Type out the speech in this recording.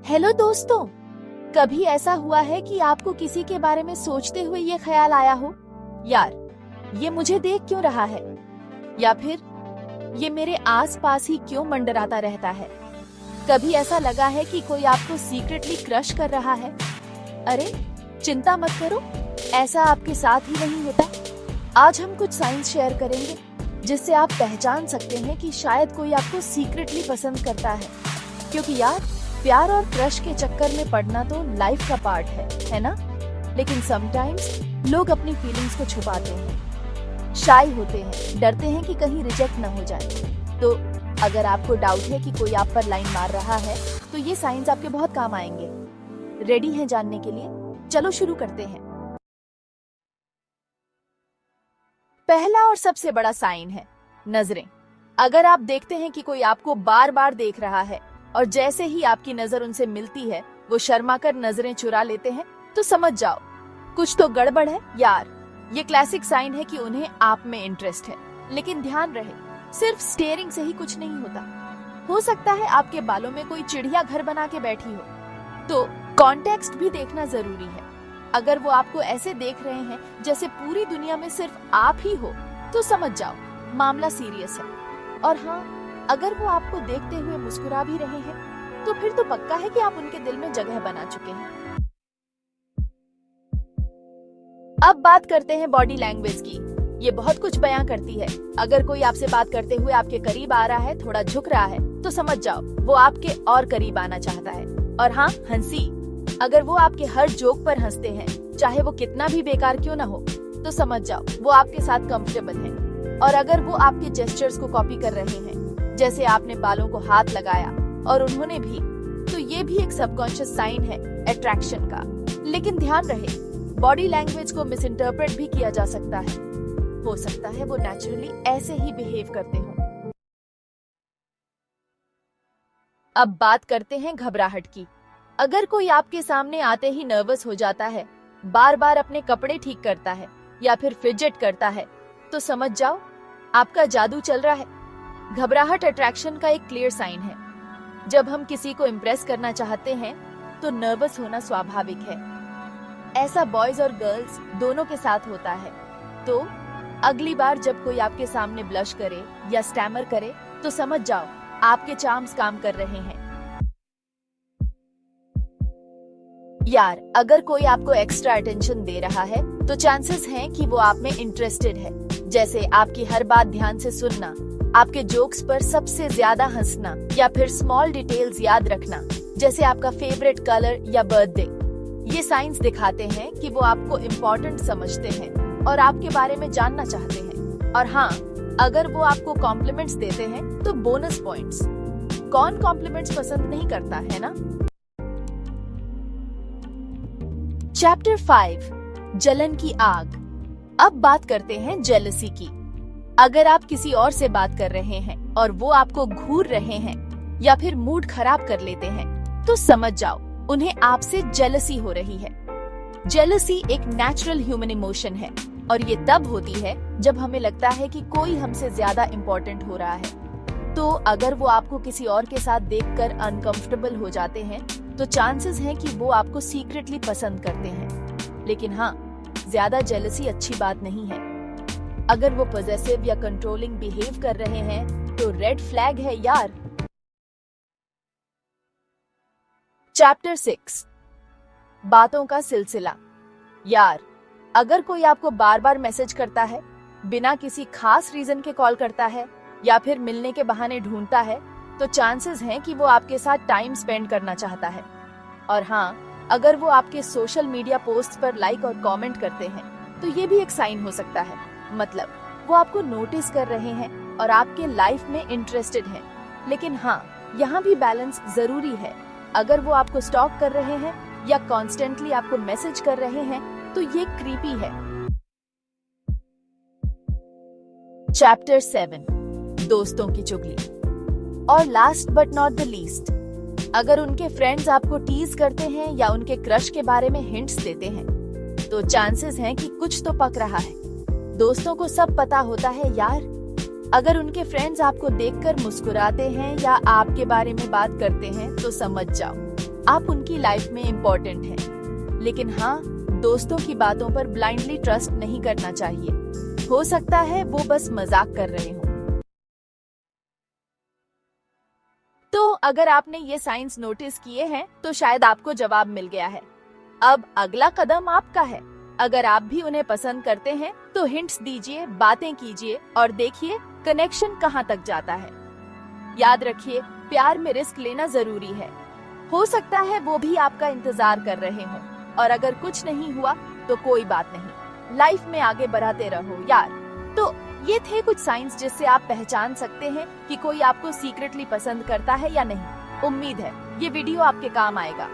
Hello दोस्तों, कभी ऐसा हुआ है कि आपको किसी के बारे में सोचते हुए ये ख्याल आया हो, यार ये मुझे देख क्यों रहा है, या फिर ये मेरे आसपास ही क्यों मंडराता रहता है। कभी ऐसा लगा है कि कोई आपको सीक्रेटली क्रश कर रहा है। अरे चिंता मत करो, ऐसा आपके साथ ही नहीं होता। आज हम कुछ साइंस शेयर करेंगे जिससे आप पहचान सकते हैं कि शायद कोई आपको सीक्रेटली पसंद करता है। क्योंकि यार, प्यार और क्रश के चक्कर में पड़ना तो लाइफ का पार्ट है ना? लेकिन समटाइम्स लोग अपनी फीलिंग्स को छुपाते हैं, शाय होते हैं, डरते हैं कि कहीं रिजेक्ट न हो जाए। तो अगर आपको डाउट है कि कोई आप पर लाइन मार रहा है, तो ये साइंस आपके बहुत काम आएंगे। रेडी हैं जानने के लिए? चलो शुरू करते हैं। पहला और सबसे बड़ा साइन है नजरें। अगर आप देखते हैं कि कोई आपको बार बार देख रहा है और जैसे ही आपकी नजर उनसे मिलती है वो शर्माकर नजरें चुरा लेते हैं, तो समझ जाओ कुछ तो गड़बड़ है यार। ये क्लासिक साइन है कि उन्हें आप में इंटरेस्ट है। लेकिन ध्यान रहे, सिर्फ स्टेयरिंग से ही कुछ नहीं होता। हो सकता है आपके बालों में कोई चिड़िया घर बना के बैठी हो, तो कॉन्टेक्स्ट भी देखना जरूरी है। अगर वो आपको ऐसे देख रहे हैं जैसे पूरी दुनिया में सिर्फ आप ही हो, तो समझ जाओ मामला सीरियस है। और हाँ, अगर वो आपको देखते हुए मुस्कुरा भी रहे हैं, तो फिर तो पक्का है कि आप उनके दिल में जगह बना चुके हैं। अब बात करते हैं बॉडी लैंग्वेज की। ये बहुत कुछ बयां करती है। अगर कोई आपसे बात करते हुए आपके करीब आ रहा है, थोड़ा झुक रहा है, तो समझ जाओ वो आपके और करीब आना चाहता है। और हाँ, हंसी। अगर वो आपके हर जोक पर हंसते हैं, चाहे वो कितना भी बेकार क्यों ना हो, तो समझ जाओ वो आपके साथ कंफर्टेबल हैं। और अगर वो आपके जेस्चर्स को कॉपी कर रहे हैं, जैसे आपने बालों को हाथ लगाया और उन्होंने भी, तो ये भी एक सबकॉन्शियस साइन है अट्रैक्शन का। लेकिन ध्यान रहे, बॉडी लैंग्वेज को मिस इंटरप्रेट भी किया जा सकता है। हो सकता है वो नेचुरली ऐसे ही बिहेव करते हो। अब बात करते हैं घबराहट की। अगर कोई आपके सामने आते ही नर्वस हो जाता है, बार बार अपने कपड़े ठीक करता है या फिर फिजेट करता है, तो समझ जाओ आपका जादू चल रहा है। घबराहट अट्रैक्शन का एक क्लियर साइन है। जब हम किसी को इम्प्रेस करना चाहते हैं, तो नर्वस होना स्वाभाविक है। ऐसा बॉयज और गर्ल्स दोनों के साथ होता है। तो अगली बार जब कोई आपके सामने ब्लश करे या स्टैमर करे, तो समझ जाओ आपके चार्म्स काम कर रहे हैं। यार, अगर कोई आपको एक्स्ट्रा अटेंशन दे रहा है, तो चांसेस हैं कि वो आप में इंटरेस्टेड है। जैसे आपकी हर बात ध्यान से सुनना, आपके जोक्स पर सबसे ज्यादा हंसना, या फिर स्मॉल डिटेल्स याद रखना, जैसे आपका फेवरेट कलर या बर्थडे। ये साइंस दिखाते हैं कि वो आपको इम्पोर्टेंट समझते हैं और आपके बारे में जानना चाहते हैं। और हाँ, अगर वो आपको कॉम्प्लीमेंट्स देते हैं, तो बोनस पॉइंट्स। कौन कॉम्प्लीमेंट्स पसंद नहीं करता है ना? चैप्टर 5, जलन की आग। अब बात करते हैं जेलसी की। अगर आप किसी और से बात कर रहे हैं और वो आपको घूर रहे हैं या फिर मूड खराब कर लेते हैं, तो समझ जाओ उन्हें आपसे जेलसी हो रही है। जेलसी एक नेचुरल ह्यूमन इमोशन है और ये तब होती है जब हमें लगता है कि कोई हमसे ज्यादा इम्पोर्टेंट हो रहा है। तो अगर वो आपको किसी और के साथ देखकर अनकंफर्टेबल हो जाते हैं, तो चांसेस हैं कि वो आपको सीक्रेटली पसंद करते हैं। लेकिन हाँ, ज्यादा जेलसी अच्छी बात नहीं है। अगर वो पॉजेसिव या कंट्रोलिंग बिहेव कर रहे हैं, तो रेड फ्लैग है यार। चैप्टर 6, बातों का सिलसिला। यार, अगर कोई आपको बार बार मैसेज करता है, बिना किसी खास रीजन के कॉल करता है या फिर मिलने के बहाने ढूंढता है, तो चांसेस हैं कि वो आपके साथ टाइम स्पेंड करना चाहता है। और हाँ, अगर वो आपके सोशल मीडिया पोस्ट पर लाइक और कमेंट करते हैं, तो ये भी एक साइन हो सकता है। मतलब वो आपको नोटिस कर रहे हैं और आपके लाइफ में इंटरेस्टेड हैं। लेकिन हाँ, यहाँ भी बैलेंस जरूरी है। अगर वो आपको स्टॉक कर रहे हैं या कॉन्स्टेंटली आपको मैसेज कर रहे हैं, तो ये क्रीपी है। चैप्टर 7, दोस्तों की चुगली। और last but not the least, अगर उनके फ्रेंड्स आपको टीज करते हैं या उनके क्रश के बारे में हिंट्स देते हैं, तो चांसेस हैं कि कुछ तो पक रहा है। दोस्तों को सब पता होता है यार। अगर उनके फ्रेंड्स आपको देखकर मुस्कुराते हैं या आपके बारे में बात करते हैं, तो समझ जाओ आप उनकी लाइफ में इम्पोर्टेंट हैं। लेकिन हाँ, दोस्तों की बातों पर ब्लाइंडली ट्रस्ट नहीं करना चाहिए। हो सकता है वो बस मजाक कर रहे हों। तो अगर आपने ये साइंस नोटिस किए हैं तो शायद आपको जवाब मिल गया है। अब अगला कदम आपका है। अगर आप भी उन्हें पसंद करते हैं तो हिंट्स दीजिए, बातें कीजिए और देखिए कनेक्शन कहाँ तक जाता है। याद रखिए, प्यार में रिस्क लेना जरूरी है। हो सकता है वो भी आपका इंतजार कर रहे हों, और अगर कुछ नहीं हुआ तो कोई बात नहीं, लाइफ में आगे बढ़ाते रहो यार। तो ये थे कुछ साइंस जिससे आप पहचान सकते हैं कि कोई आपको सीक्रेटली पसंद करता है या नहीं। उम्मीद है ये वीडियो आपके काम आएगा।